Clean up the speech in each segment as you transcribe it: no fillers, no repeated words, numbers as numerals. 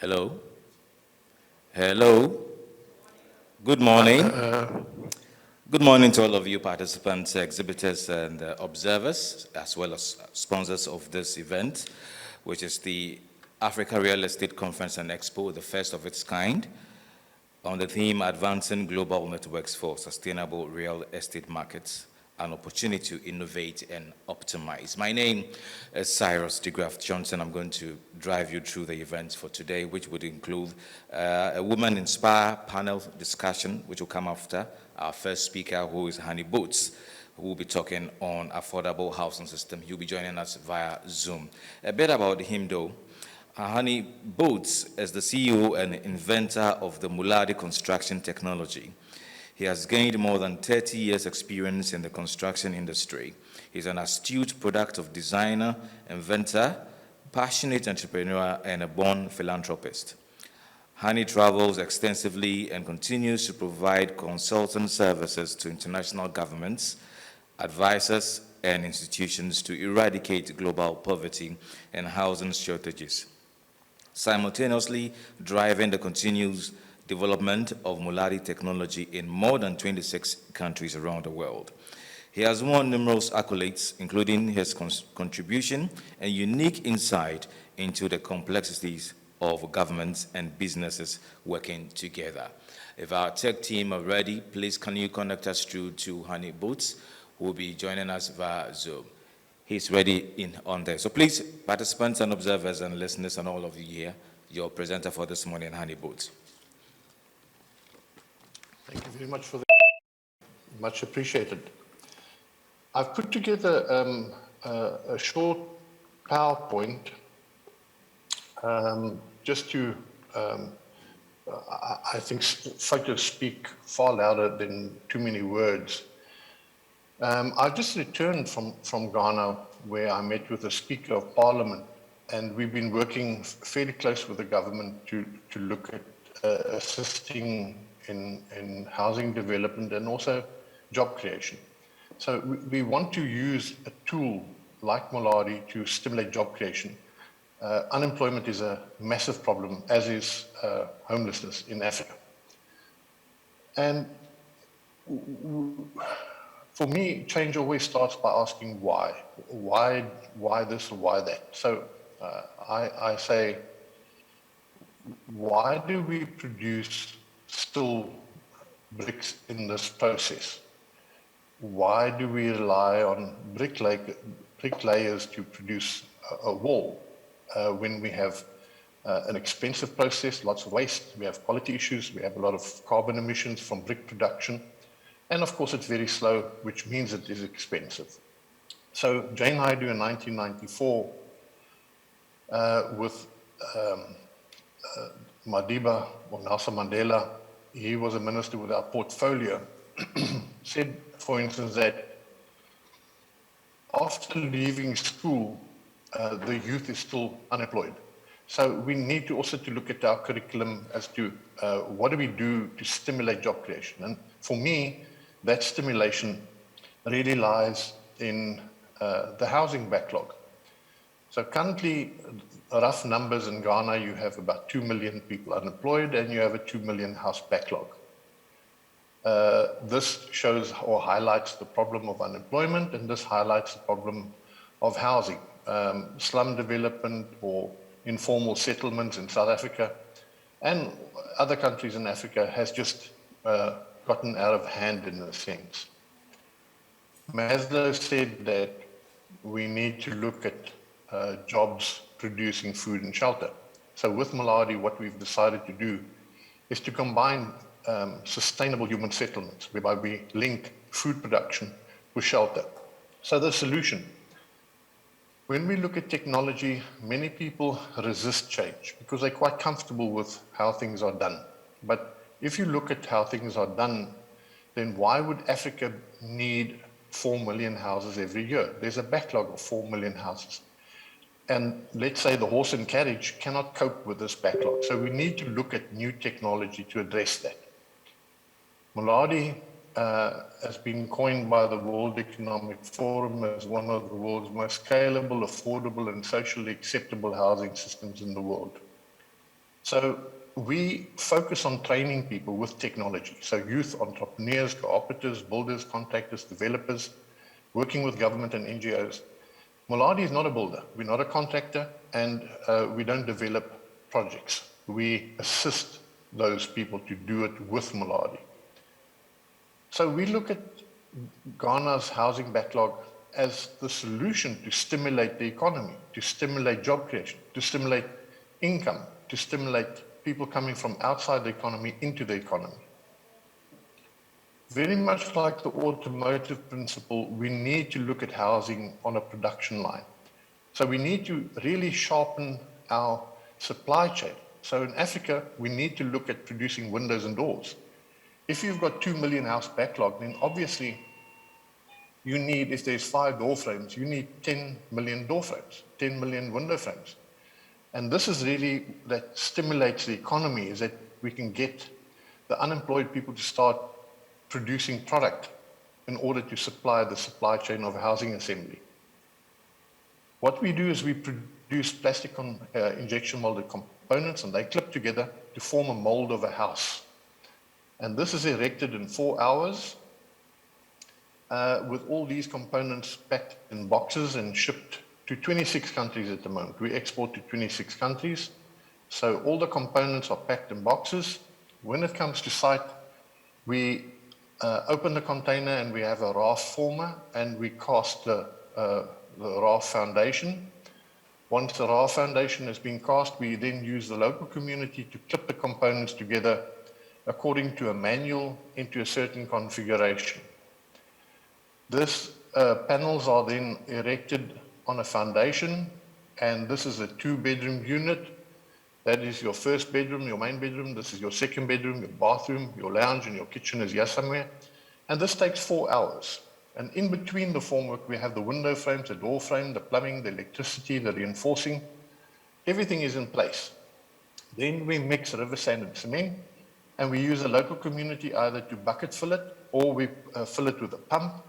Hello. Hello. Good morning. Good morning to all of you participants, exhibitors, and observers, as well as sponsors of this event, which is the Africa Real Estate Conference and Expo, the first of its kind, on the theme Advancing Global Networks for Sustainable Real Estate Markets, an opportunity to innovate and optimize. My name is Cyrus DeGraff Johnson. I'm going to drive you through the events for today, which would include a Woman Inspire panel discussion, which will come after our first speaker, who is Honey Boots, who will be talking on affordable housing system. He'll be joining us via Zoom. A bit about him, though. Honey Boots is the CEO and inventor of the Muladi construction technology. He has gained more than 30 years' experience in the construction industry. He's an astute productive designer, inventor, passionate entrepreneur, and a born philanthropist. Honey travels extensively and continues to provide consulting services to international governments, advisors, and institutions to eradicate global poverty and housing shortages, simultaneously driving the continuous development of Muladi technology in more than 26 countries around the world. He has won numerous accolades, including his contribution and unique insight into the complexities of governments and businesses working together. If our tech team are ready, please can you connect us through to Honey Boots, who will be joining us via Zoom. He's ready on there. So please, participants and observers and listeners and all of you here, your presenter for this morning, Honey Boots. Thank you very much for that. Much appreciated. I've put together a short PowerPoint just to, I think photos speak far louder than too many words. I've just returned from Ghana, where I met with the Speaker of Parliament, and we've been working fairly close with the government to look at assisting in housing development and also job creation. So we want to use a tool like Muladi to stimulate job creation. Unemployment is a massive problem, as is homelessness in Africa. And for me, change always starts by asking why. Why this or why that? So I say, why do we produce still bricks in this process? Why do we rely on bricklayers to produce a wall when we have an expensive process, lots of waste, we have quality issues, we have a lot of carbon emissions from brick production, and of course it's very slow, which means it is expensive. So Jane Haidu in 1994 with Madiba or Nelson Mandela, he was a minister with our portfolio, said, for instance, that after leaving school, the youth is still unemployed. So we need to also to look at our curriculum as to what do we do to stimulate job creation. And for me, that stimulation really lies in the housing backlog. So currently, rough numbers in Ghana, you have about 2 million people unemployed and you have a 2 million house backlog. This shows or highlights the problem of unemployment, and this highlights the problem of housing. Slum development or informal settlements in South Africa and other countries in Africa has just gotten out of hand in a sense. Maslow said that we need to look at jobs producing food and shelter. So with Muladi, what we've decided to do is to combine sustainable human settlements, whereby we link food production with shelter. So the solution, when we look at technology, many people resist change because they're quite comfortable with how things are done. But if you look at how things are done, then why would Africa need 4 million houses every year? There's a backlog of 4 million houses. And let's say the horse and carriage cannot cope with this backlog. So we need to look at new technology to address that. Muladi has been coined by the World Economic Forum as one of the world's most scalable, affordable, and socially acceptable housing systems in the world. So we focus on training people with technology. So youth entrepreneurs, cooperatives, builders, contractors, developers, working with government and NGOs. Muladi is not a builder. We're not a contractor, and we don't develop projects. We assist those people to do it with Muladi. So we look at Ghana's housing backlog as the solution to stimulate the economy, to stimulate job creation, to stimulate income, to stimulate people coming from outside the economy into the economy. Very much like the automotive principle, we need to look at housing on a production line. So we need to really sharpen our supply chain. So in Africa, we need to look at producing windows and doors. If you've got 2 million house backlog, then obviously you need, if there's 5 door frames, you need 10 million door frames, 10 million window frames. And this is really that stimulates the economy, is that we can get the unemployed people to start producing product in order to supply the supply chain of housing assembly. What we do is we produce plastic injection molded components, and they clip together to form a mold of a house. And this is erected in 4 hours with all these components packed in boxes and shipped to 26 countries at the moment. We export to 26 countries. So all the components are packed in boxes. When it comes to site, we open the container and we have a raft former, and we cast the raft foundation. Once the raft foundation has been cast, we then use the local community to clip the components together according to a manual into a certain configuration. This panels are then erected on a foundation, and this is a 2-bedroom unit. That is your first bedroom, your main bedroom. This is your second bedroom, your bathroom, your lounge, and your kitchen is here somewhere. And this takes 4 hours. And in between the formwork, we have the window frames, the door frame, the plumbing, the electricity, the reinforcing. Everything is in place. Then we mix river sand and cement, and we use the local community either to bucket fill it, or we fill it with a pump.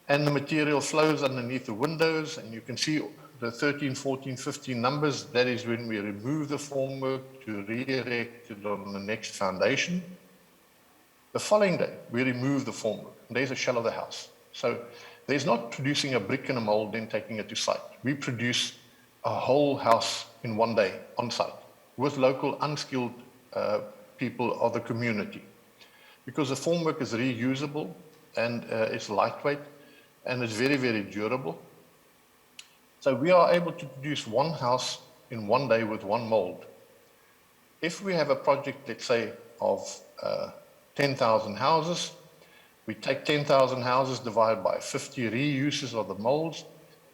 And the material flows underneath the windows, and you can see the 13, 14, 15 numbers. That is when we remove the formwork to re-erect it on the next foundation. The following day, we remove the formwork, and there's a shell of the house. So there's not producing a brick and a mold, then taking it to site. We produce a whole house in 1 day on site with local unskilled people of the community, because the formwork is reusable, and it's lightweight, and it's very, very durable. So we are able to produce one house in 1 day with one mold. If we have a project, let's say, of 10,000 houses, we take 10,000 houses, divide by 50 reuses of the molds,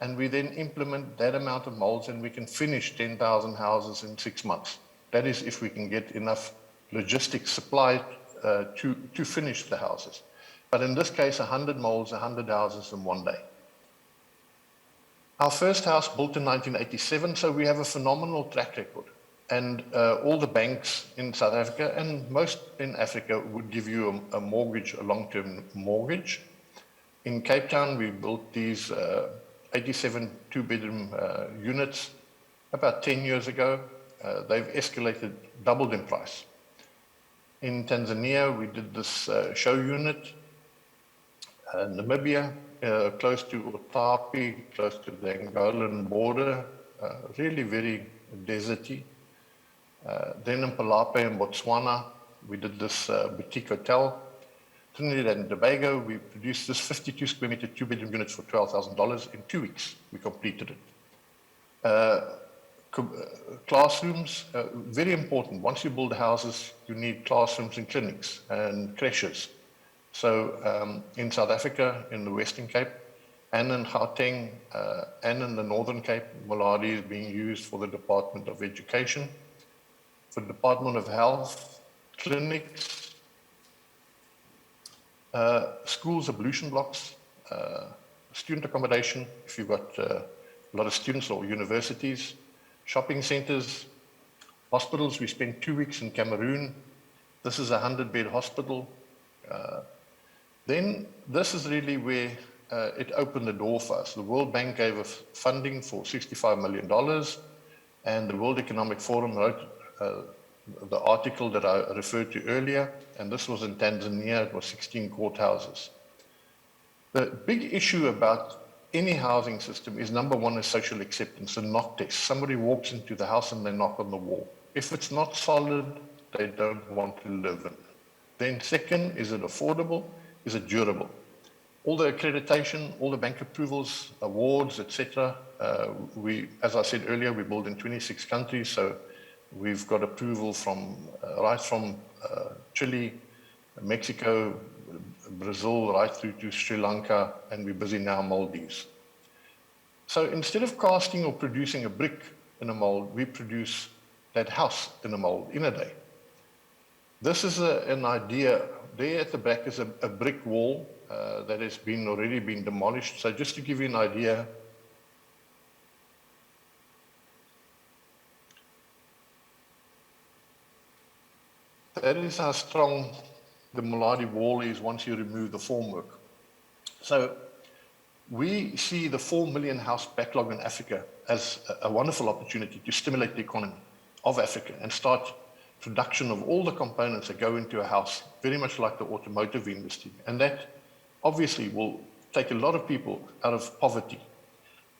and we then implement that amount of molds, and we can finish 10,000 houses in 6 months. That is if we can get enough logistics supply to finish the houses. But in this case, 100 molds, 100 houses in 1 day. Our first house built in 1987, so we have a phenomenal track record. And all the banks in South Africa, and most in Africa, would give you a mortgage, a long-term mortgage. In Cape Town, we built these 87 2-bedroom units about 10 years ago. They've escalated, doubled in price. In Tanzania, we did this show unit. Namibia, close to Otapi, close to the Angolan border, really very deserty. Then in Palapa in Botswana, we did this boutique hotel. Trinidad and Tobago, we produced this 52 square meter 2-bedroom units for $12,000 in 2 weeks. We completed it. Classrooms, very important. Once you build houses, you need classrooms and clinics and creches. So in South Africa, in the Western Cape, and in Gauteng, and in the Northern Cape, Muladi is being used for the Department of Education, for the Department of Health, clinics, schools, ablution blocks, student accommodation, if you've got a lot of students, or universities, shopping centers, hospitals. We spent 2 weeks in Cameroon. This is a 100-bed hospital. Then this is really where it opened the door for us. The World Bank gave us funding for $65 million, and the World Economic Forum wrote the article that I referred to earlier, and this was in Tanzania. It was 16 courthouses. The big issue about any housing system is, number one, is social acceptance, a knock test. Somebody walks into the house and they knock on the wall. If it's not solid, they don't want to live in. Then second, is it affordable? Is it durable? All the accreditation, all the bank approvals, awards, etc. As I said earlier, we build in 26 countries, so we've got approval from right from Chile, Mexico, Brazil, right through to Sri Lanka, and we're busy now Maldives. So instead of casting or producing a brick in a mold, we produce that house in a mold in a day. This is an idea. There at the back is a brick wall that has already been demolished. So just to give you an idea, that is how strong the Maladi wall is once you remove the formwork. So we see the 4 million house backlog in Africa as a wonderful opportunity to stimulate the economy of Africa and start production of all the components that go into a house, very much like the automotive industry. And that obviously will take a lot of people out of poverty.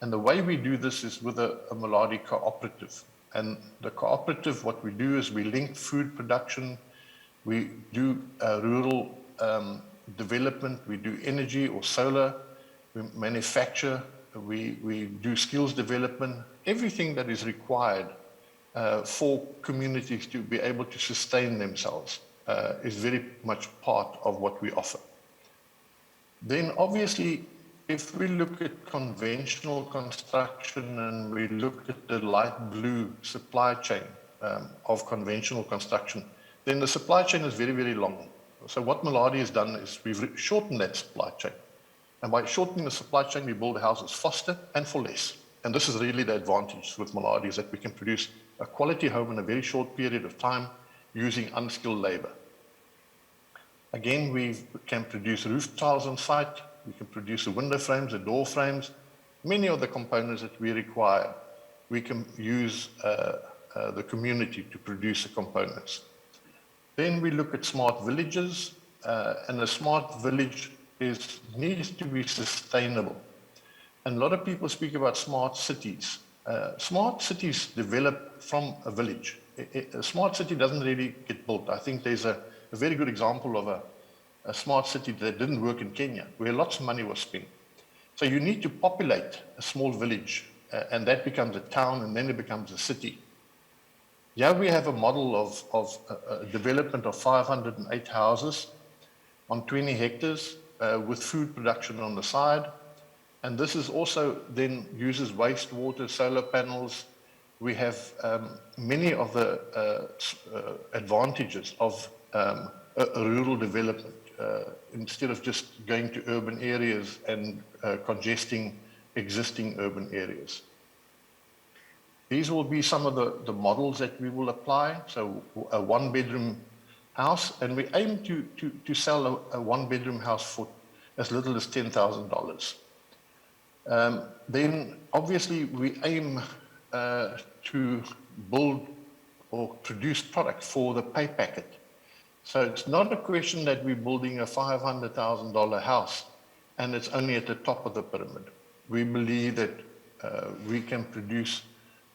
And the way we do this is with a Maladi cooperative. And the cooperative, what we do is we link food production, we do rural development, we do energy or solar, we manufacture, we do skills development, everything that is required for communities to be able to sustain themselves is very much part of what we offer. Then obviously, if we look at conventional construction and we look at the light blue supply chain of conventional construction, then the supply chain is very, very long. So what Maladi has done is we've shortened that supply chain. And by shortening the supply chain, we build houses faster and for less. And this is really the advantage with Maladi, is that we can produce a quality home in a very short period of time using unskilled labor. Again, we can produce roof tiles on site. We can produce the window frames, the door frames, many of the components that we require. We can use the community to produce the components. Then we look at smart villages, and a smart village needs to be sustainable. And a lot of people speak about smart cities. Smart cities develop from a village. A smart city doesn't really get built. I think there's a very good example of a smart city that didn't work in Kenya, where lots of money was spent. So you need to populate a small village, and that becomes a town, and then it becomes a city. Here we have a model of development of 508 houses on 20 hectares with food production on the side. And this is also then uses wastewater, solar panels. We have many of the advantages of a rural development instead of just going to urban areas and congesting existing urban areas. These will be some of the models that we will apply. So a one-bedroom house, and we aim to sell a one-bedroom house for as little as $10,000. Then obviously we aim to build or produce product for the pay packet. So it's not a question that we're building a $500,000 house and it's only at the top of the pyramid. We believe that we can produce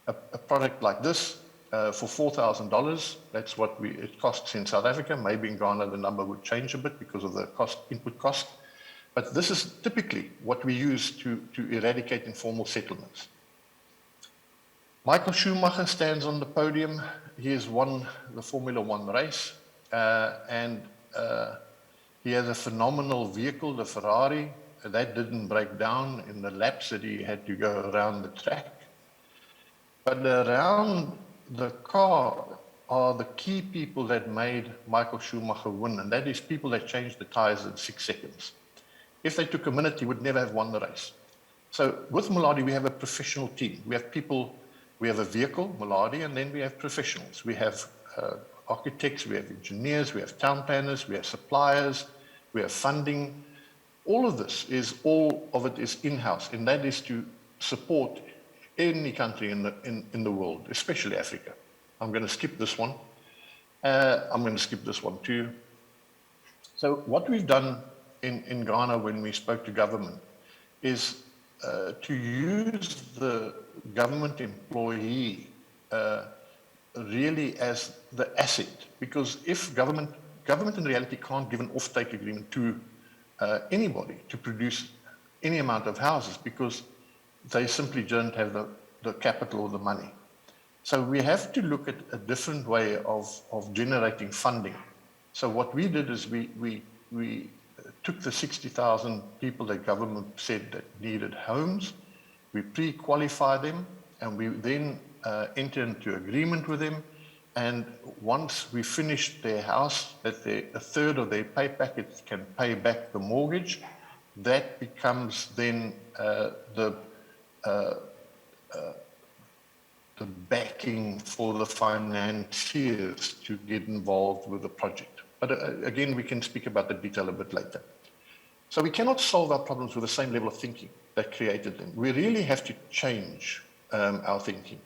a product like this for $4,000. That's what it costs in South Africa. Maybe in Ghana the number would change a bit because of the input cost. But this is typically what we use to eradicate informal settlements. Michael Schumacher stands on the podium. He has won the Formula One race, and he has a phenomenal vehicle, the Ferrari. That didn't break down in the laps that he had to go around the track. But around the car are the key people that made Michael Schumacher win, and that is people that changed the tires in 6 seconds. If they took a minute, he would never have won the race. So with Maladi, we have a professional team. We have people, we have a vehicle, Maladi, and then we have professionals. We have architects, we have engineers, we have town planners, we have suppliers, we have funding. All of this is, all of it is in-house, and that is to support any country in the world, especially Africa. I'm going to skip this one. I'm going to skip this one too. So what we've done in Ghana when we spoke to government is to use the government employee really as the asset, because if government in reality can't give an off-take agreement to anybody to produce any amount of houses because they simply don't have the capital or the money. So we have to look at a different way of generating funding. So what we did is we took the 60,000 people that government said that needed homes, we pre-qualified them, and we then entered into agreement with them. And once we finished their house, that a third of their pay package can pay back the mortgage, that becomes then the backing for the financiers to get involved with the project. But again, we can speak about the detail a bit later. So we cannot solve our problems with the same level of thinking that created them. We really have to change our thinking.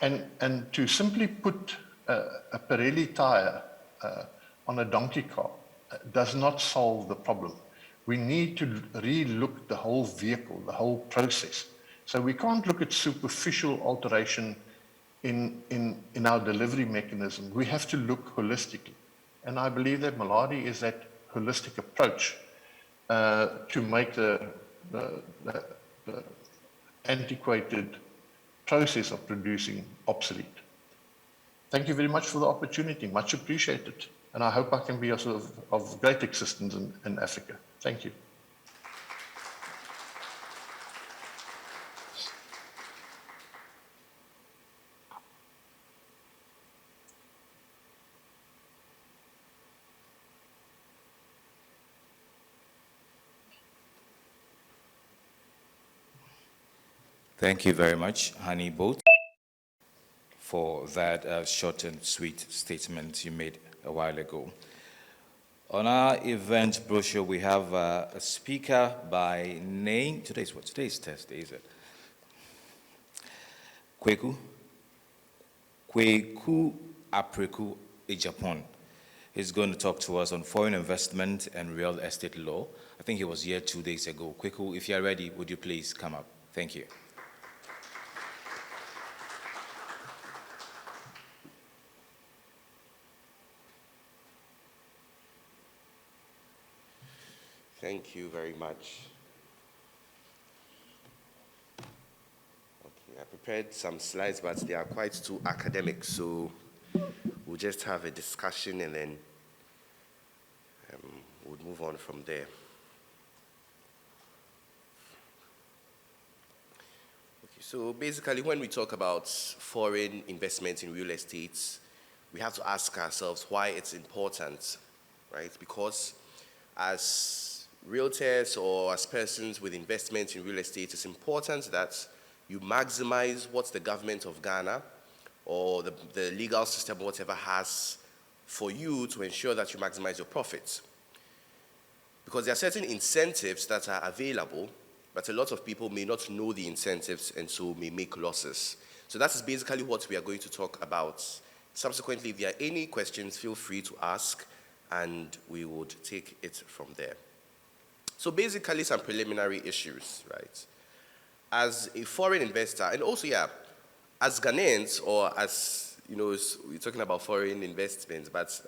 And to simply put a Pirelli tire on a donkey cart does not solve the problem. We need to re-look the whole vehicle, the whole process. So we can't look at superficial alteration in our delivery mechanism. We have to look holistically. And I believe that Maladi is that holistic approach to make the antiquated process of producing obsolete. Thank you very much for the opportunity, much appreciated. And I hope I can be of great assistance in Africa. Thank you. Thank you very much, Honey Boat, for that short and sweet statement you made a while ago. On our event brochure, we have a speaker by name. Today's Thursday, is it? Kweku Apreku Ejapon. He's going to talk to us on foreign investment and real estate law. I think he was here 2 days ago. Kweku, if you're ready, would you please come up? Thank you. Thank you very much. Okay, I prepared some slides, but they are quite too academic, so we'll just have a discussion and then we'll move on from there. Okay, so basically when we talk about foreign investment in real estate, we have to ask ourselves why it's important, right? Because as realtors or as persons with investment in real estate, it's important that you maximize what the government of Ghana or the legal system, whatever, has for you to ensure that you maximize your profits. Because there are certain incentives that are available, but a lot of people may not know the incentives and so may make losses. So that is basically what we are going to talk about. Subsequently, if there are any questions, feel free to ask and we would take it from there. So basically some preliminary issues, right? As a foreign investor, and also, as Ghanaians, or as, we're talking about foreign investments, but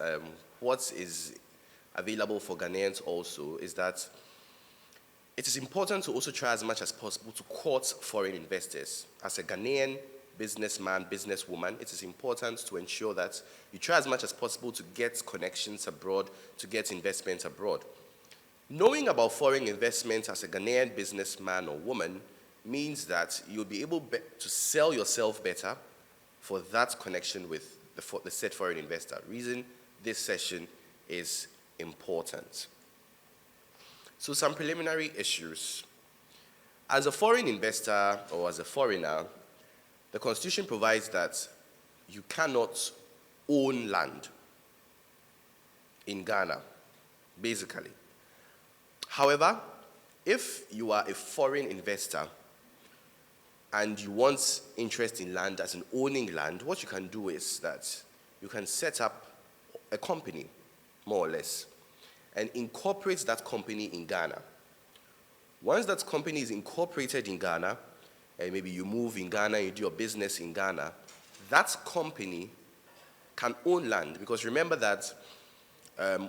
what is available for Ghanaians also is that it is important to also try as much as possible to court foreign investors. As a Ghanaian businessman, businesswoman, it is important to ensure that you try as much as possible to get connections abroad, to get investments abroad. Knowing about foreign investments as a Ghanaian businessman or woman means that you'll be able to sell yourself better for that connection with the said foreign investor. Reason this session is important. So some preliminary issues. As a foreign investor or as a foreigner, the Constitution provides that you cannot own land in Ghana, basically. However, if you are a foreign investor and you want interest in land as in owning land, what you can do is that you can set up a company, more or less, and incorporates that company in Ghana. Once that company is incorporated in Ghana, and maybe you move in Ghana, you do your business in Ghana, that company can own land, because remember that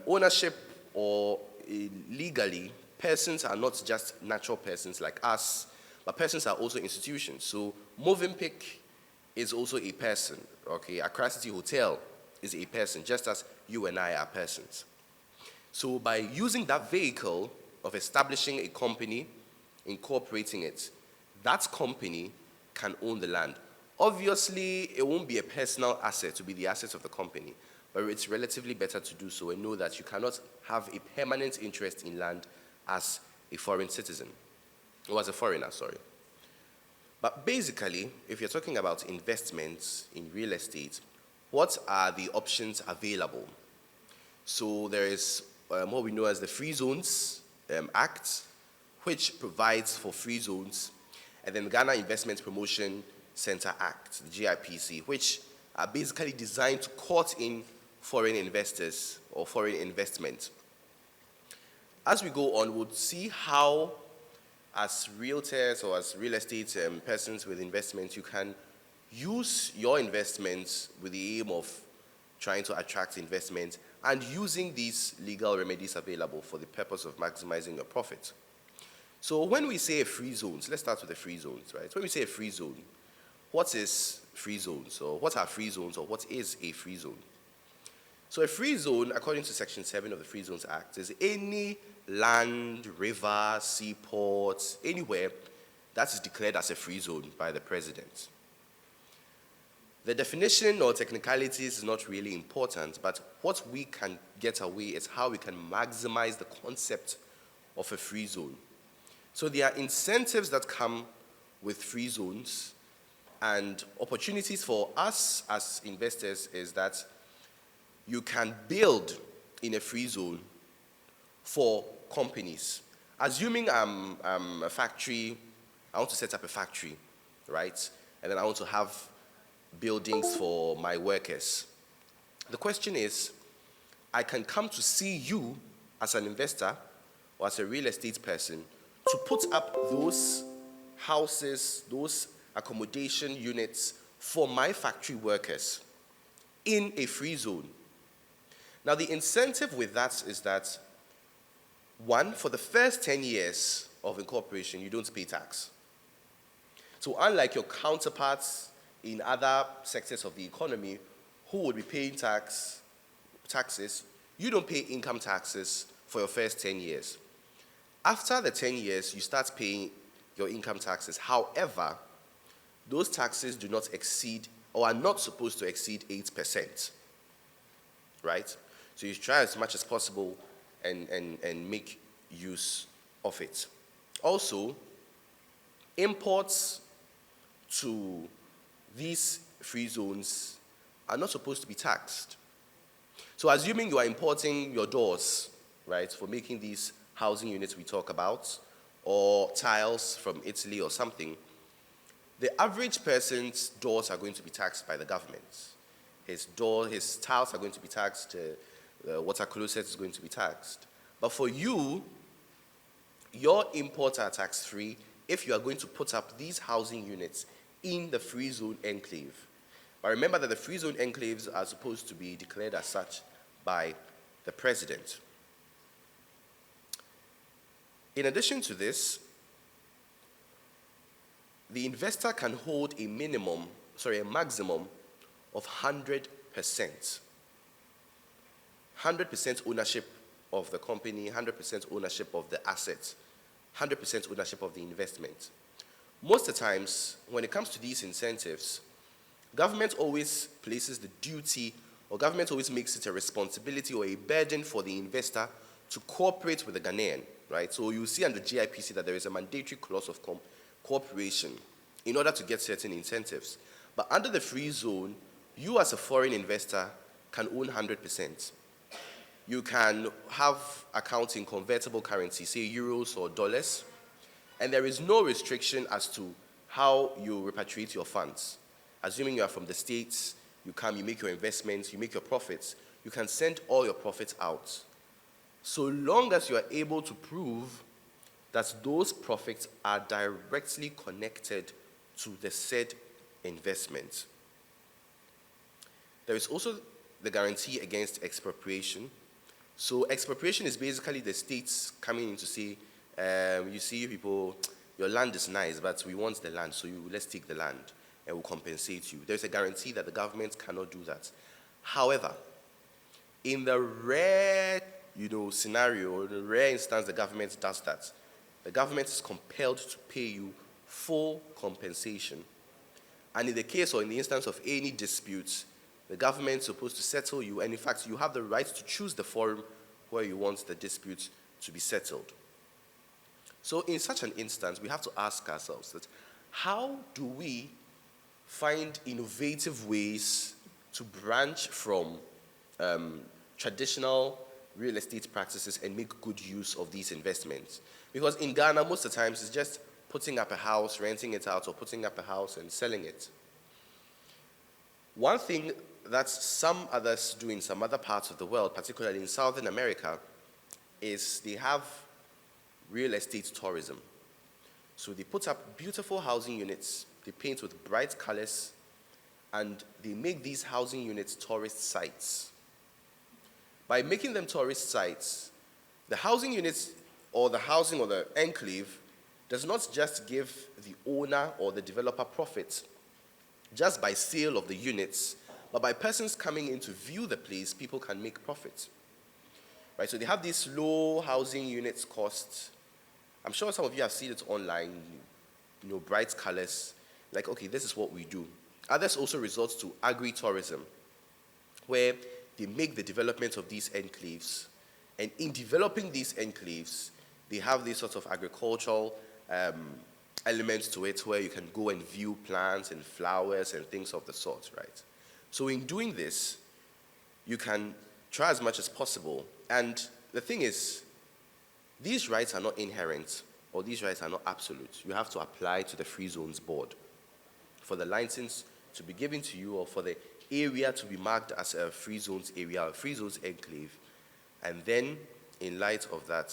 ownership or legally, persons are not just natural persons like us, but persons are also institutions. So Movenpick is also a person, okay? Accra City Hotel is a person, just as you and I are persons. So by using that vehicle of establishing a company, incorporating it, that company can own the land. Obviously, it won't be a personal asset to be the assets of the company, but it's relatively better to do so and know that you cannot have a permanent interest in land as a foreign citizen, or as a foreigner, sorry. But basically, if you're talking about investments in real estate, what are the options available? So there is what we know as the Free Zones Act, which provides for free zones, and then the Ghana Investment Promotion Center Act, the GIPC, which are basically designed to court in foreign investors or foreign investment. As we go on, we'll see how, as realtors or as real estate persons with investments, you can use your investments with the aim of trying to attract investment and using these legal remedies available for the purpose of maximizing your profit. So when we say a free zones, let's start with the free zones, right? When we say a free zone, what is free zones, or what are free zones, or what is a free zone? So a free zone, according to Section 7 of the Free Zones Act, is any land, river, seaport, anywhere that is declared as a free zone by the president. The definition or technicalities is not really important, but what we can get away is how we can maximize the concept of a free zone. So there are incentives that come with free zones, and opportunities for us as investors is that you can build in a free zone for companies. Assuming I'm a factory, I want to set up a factory, right? And then I want to have buildings for my workers. The question is, I can come to see you as an investor or as a real estate person to put up those houses, those accommodation units for my factory workers in a free zone. Now, the incentive with that is that, one, for the first 10 years of incorporation, you don't pay tax. So unlike your counterparts in other sectors of the economy who would be paying taxes, you don't pay income taxes for your first 10 years. After the 10 years, you start paying your income taxes. However, those taxes do not exceed, or are not supposed to exceed 8%, right? So you try as much as possible and make use of it. Also, imports to these free zones are not supposed to be taxed. So assuming you are importing your doors, right, for making these housing units we talk about, or tiles from Italy or something, the average person's doors are going to be taxed by the government. His tiles are going to be taxed, the water closet is going to be taxed. But for you, your imports are tax-free if you are going to put up these housing units in the free zone enclave. But remember that the free zone enclaves are supposed to be declared as such by the president. In addition to this, the investor can hold a maximum of 100%. 100% ownership of the company, 100% ownership of the assets, 100% ownership of the investment. Most of the times, when it comes to these incentives, government always places the duty, or government always makes it a responsibility or a burden for the investor to cooperate with the Ghanaian, right? So you see under GIPC that there is a mandatory clause of cooperation in order to get certain incentives. But under the free zone, you as a foreign investor can own 100%. You can have accounts in convertible currency, say euros or dollars, and there is no restriction as to how you repatriate your funds. Assuming you are from the States you come, you make your investments, you make your profits, you can send all your profits out. So long as you are able to prove that those profits are directly connected to the said investment. There is also the guarantee against expropriation. So expropriation is basically the states coming in to say, you see people, your land is nice, but we want the land, so let's take the land and we'll compensate you. There's a guarantee that the government cannot do that. However, in the rare scenario, or the rare instance the government does that, the government is compelled to pay you full compensation. And in the case or in the instance of any disputes, the government is supposed to settle you, and in fact, you have the right to choose the forum where you want the dispute to be settled. So in such an instance, we have to ask ourselves that how do we find innovative ways to branch from traditional real estate practices and make good use of these investments? Because in Ghana, most of the times, it's just putting up a house, renting it out, or putting up a house and selling it. One thing that some others do in some other parts of the world, particularly in Southern America, is they have real estate tourism. So they put up beautiful housing units, they paint with bright colors, and they make these housing units tourist sites. By making them tourist sites, the housing units or the housing or the enclave does not just give the owner or the developer profit just by sale of the units, but by persons coming in to view the place, people can make profit. Right? So they have these low housing units cost. I'm sure some of you have seen it online, bright colors, like, okay, this is what we do. Others also resort to agri-tourism, where they make the development of these enclaves, and in developing these enclaves, they have these sorts of agricultural elements to it where you can go and view plants and flowers and things of the sort, right? So in doing this, you can try as much as possible. And the thing is, these rights are not inherent, or these rights are not absolute. You have to apply to the Free Zones Board for the license to be given to you, or for the area to be marked as a Free Zones area, a Free Zones enclave. And then, in light of that,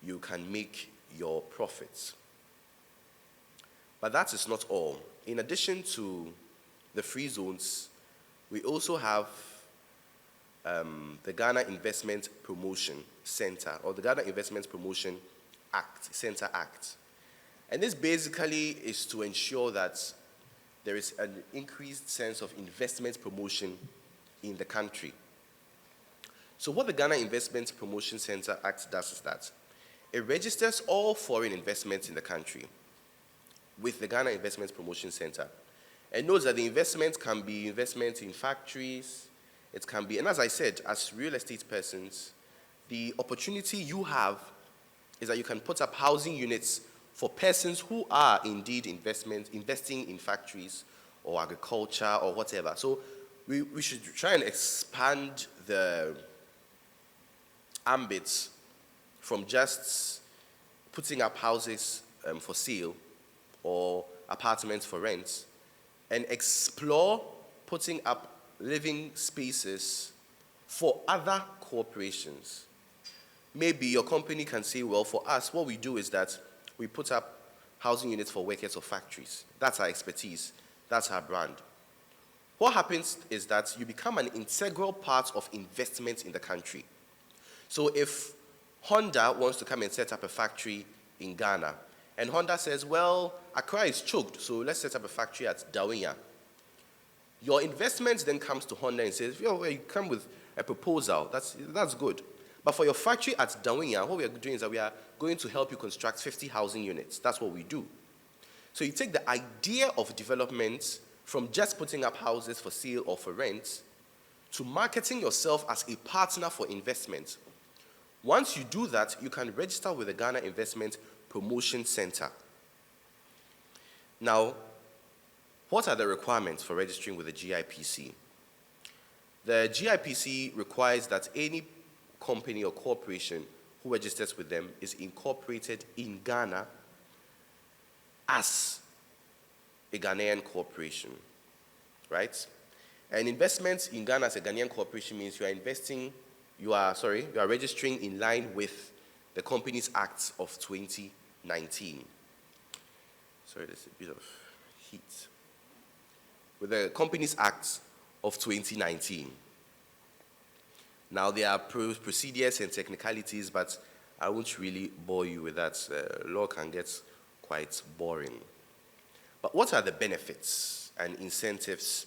you can make your profits. But that is not all. In addition to the free zones, we also have the Ghana Investment Promotion Center, or the Ghana Investment Promotion Act, Center Act. And this basically is to ensure that there is an increased sense of investment promotion in the country. So what the Ghana Investment Promotion Center Act does is that it registers all foreign investments in the country with the Ghana Investment Promotion Center, and knows that the investment can be investment in factories, it can be, and as I said, as real estate persons, the opportunity you have is that you can put up housing units for persons who are indeed investing in factories or agriculture or whatever. So we should try and expand the ambits from just putting up houses for sale or apartments for rent, and explore putting up living spaces for other corporations. Maybe your company can say, well, for us, what we do is that we put up housing units for workers of factories. That's our expertise. That's our brand. What happens is that you become an integral part of investment in the country. So if Honda wants to come and set up a factory in Ghana, and Honda says, well, Accra is choked, so let's set up a factory at Dawinya. Your investment then comes to Honda and says, well, you come with a proposal, that's good. But for your factory at Dawinya, what we are doing is that we are going to help you construct 50 housing units. That's what we do. So you take the idea of development from just putting up houses for sale or for rent to marketing yourself as a partner for investment. Once you do that, you can register with the Ghana Investment Promotion Center. Now, what are the requirements for registering with the GIPC? The GIPC requires that any company or corporation who registers with them is incorporated in Ghana as a Ghanaian corporation. right? And investment in Ghana as a Ghanaian corporation means you are registering in line with the Companies Act of 2019. Sorry, there's a bit of heat. With the Companies Act of 2019. Now, there are procedures and technicalities, but I won't really bore you with that. Law can get quite boring. But what are the benefits and incentives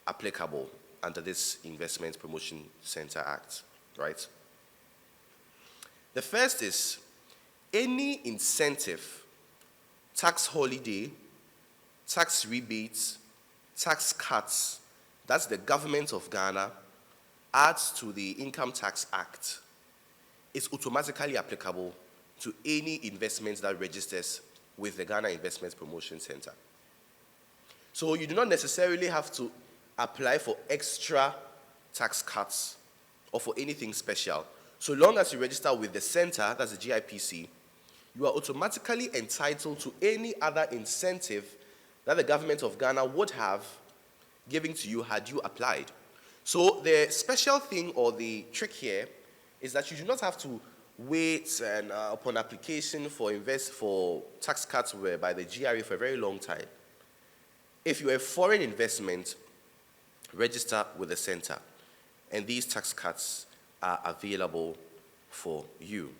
applicable under this Investment Promotion Center Act, right? The first is any incentive, tax holiday, tax rebates, tax cuts that the government of Ghana adds to the Income Tax Act is automatically applicable to any investment that registers with the Ghana Investment Promotion Center. So you do not necessarily have to apply for extra tax cuts or for anything special. So long as you register with the center, that's the GIPC, you are automatically entitled to any other incentive that the government of Ghana would have given to you had you applied. So the special thing or the trick here is that you do not have to wait and upon application for tax cuts by the GRA for a very long time. If you're a foreign investment, register with the center, and these tax cuts are available for you.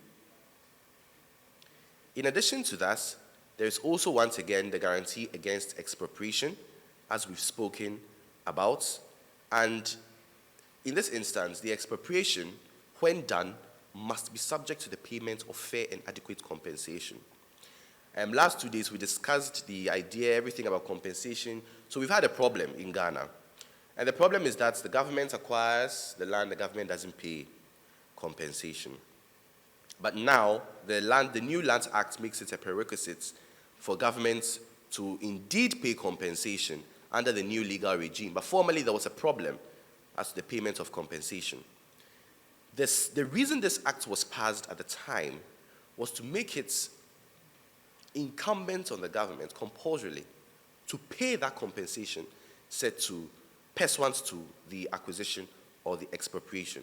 In addition to that, there is also, once again, the guarantee against expropriation, as we've spoken about. And in this instance, the expropriation, when done, must be subject to the payment of fair and adequate compensation. Last 2 days, we discussed the idea, everything about compensation. So we've had a problem in Ghana. And the problem is that the government acquires the land, the government doesn't pay compensation. But now, the new Lands Act makes it a prerequisite for governments to indeed pay compensation under the new legal regime. But formally, there was a problem as to the payment of compensation. The reason this act was passed at the time was to make it incumbent on the government compulsorily to pay that compensation set to pursuant to the acquisition or the expropriation.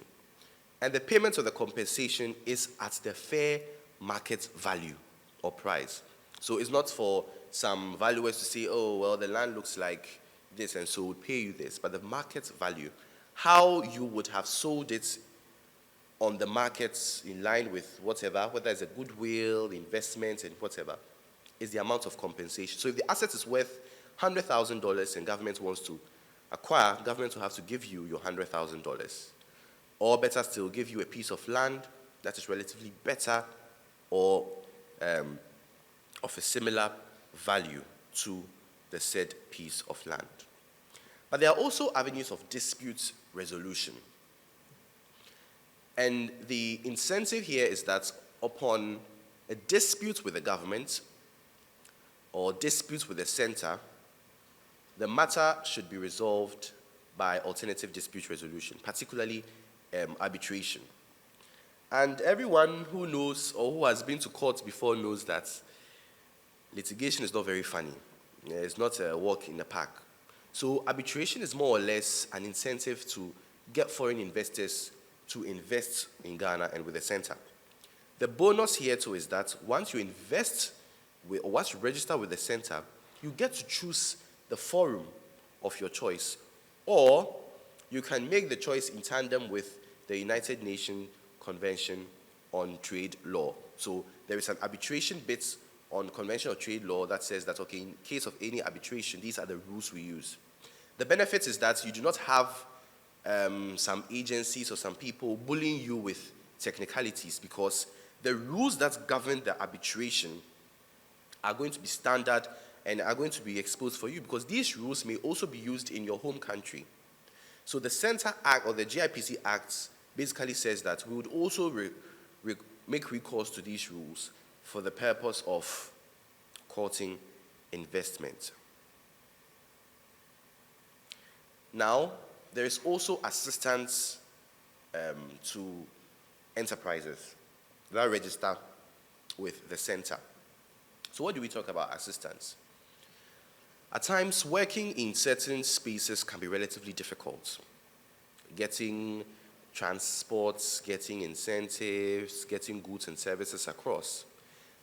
And the payment of the compensation is at the fair market value or price. So it's not for some valuers to say, oh, well, the land looks like this, and so we'll pay you this. But the market value, how you would have sold it on the markets in line with whatever, whether it's a goodwill, investment, and whatever, is the amount of compensation. So if the asset is worth $100,000 and government wants to acquire, government will have to give you your $100,000. Or better still, give you a piece of land that is relatively better or of a similar value to the said piece of land. But there are also avenues of dispute resolution. And the incentive here is that upon a dispute with the government or dispute with the center, the matter should be resolved by alternative dispute resolution, particularly arbitration. And everyone who knows or who has been to court before knows that litigation is not very funny. It's not a walk in the park. So arbitration is more or less an incentive to get foreign investors to invest in Ghana and with the center. The bonus here too is that once you invest or once you register with the center, you get to choose the forum of your choice, or you can make the choice in tandem with the United Nations Convention on Trade Law. So there is an arbitration bit on Convention on Trade Law that says that, okay, in case of any arbitration, these are the rules we use. The benefit is that you do not have some agencies or some people bullying you with technicalities, because the rules that govern the arbitration are going to be standard and are going to be exposed for you, because these rules may also be used in your home country. So the Center Act or the GIPC Act basically says that we would also make recourse to these rules for the purpose of courting investment. Now, there is also assistance to enterprises that register with the center. So what do we talk about assistance? At times, working in certain spaces can be relatively difficult. Getting transports, getting incentives, getting goods and services across.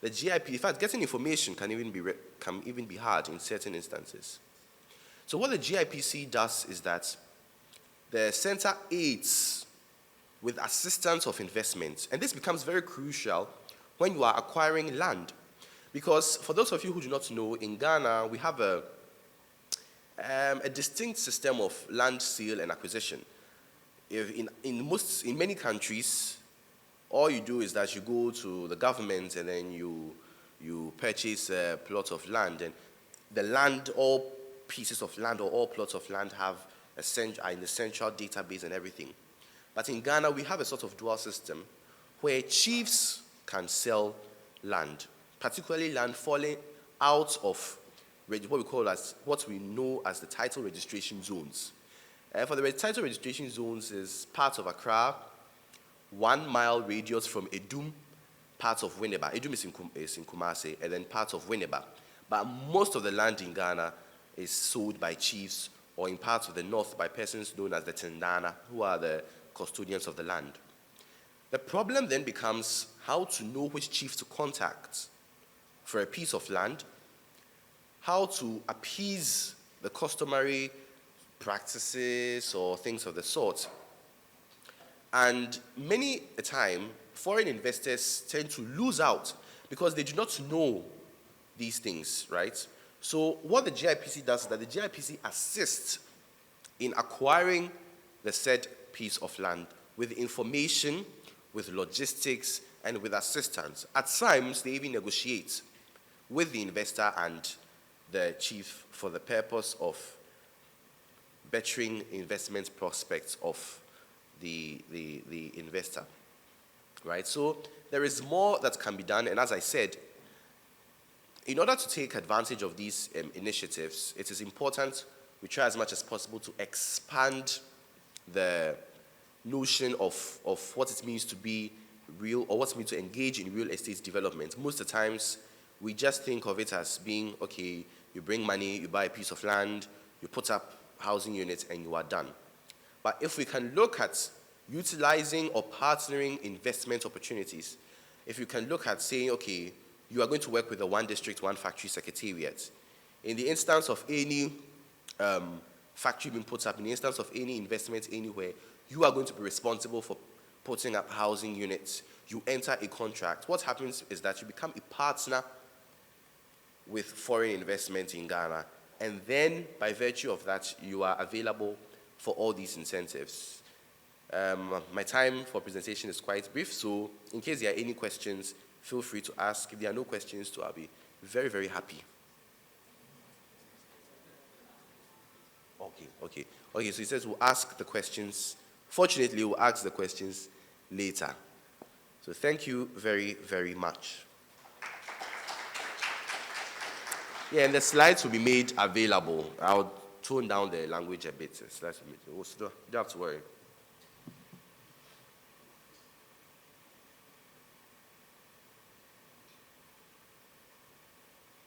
The GIP, in fact, getting information can even be hard in certain instances. So what the GIPC does is that the center aids with assistance of investment, and this becomes very crucial when you are acquiring land. Because for those of you who do not know, in Ghana, we have a distinct system of land sale and acquisition. In many countries, all you do is that you go to the government and then you purchase a plot of land, and the land, all pieces of land or all plots of land are in the central database and everything. But in Ghana, we have a sort of dual system where chiefs can sell land, particularly land falling out of what we know as the title registration zones. For the title registration zones is part of Accra, 1 mile radius from Edum, part of Winneba. Edum is in Kumasi, and then part of Winneba. But most of the land in Ghana is sold by chiefs, or in parts of the north by persons known as the Tendana, who are the custodians of the land. The problem then becomes how to know which chief to contact for a piece of land, how to appease the customary practices or things of the sort. And many a time, foreign investors tend to lose out because they do not know these things, right? So what the GIPC does is that the GIPC assists in acquiring the said piece of land with information, with logistics, and with assistance. At times, they even negotiate with the investor and the chief for the purpose of bettering investment prospects of the investor, right? So there is more that can be done, and as I said, in order to take advantage of these initiatives, it is important we try as much as possible to expand the notion of what it means to be real, or what it means to engage in real estate development. Most of the times, we just think of it as being, okay, you bring money, you buy a piece of land, you put up housing units, and you are done. But if we can look at utilizing or partnering investment opportunities, if you can look at saying, okay, you are going to work with the one district, one factory secretariat. In the instance of any factory being put up, in the instance of any investment anywhere, you are going to be responsible for putting up housing units. You enter a contract. What happens is that you become a partner with foreign investment in Ghana, and then by virtue of that, you are available for all these incentives. My time for presentation is quite brief, so in case there are any questions, feel free to ask. If there are no questions, I'll be very, very happy. Okay, so he says we'll ask the questions. Fortunately, we'll ask the questions later. So thank you very, very much. Yeah, and the slides will be made available. I'll tone down the language a bit. You don't have to worry.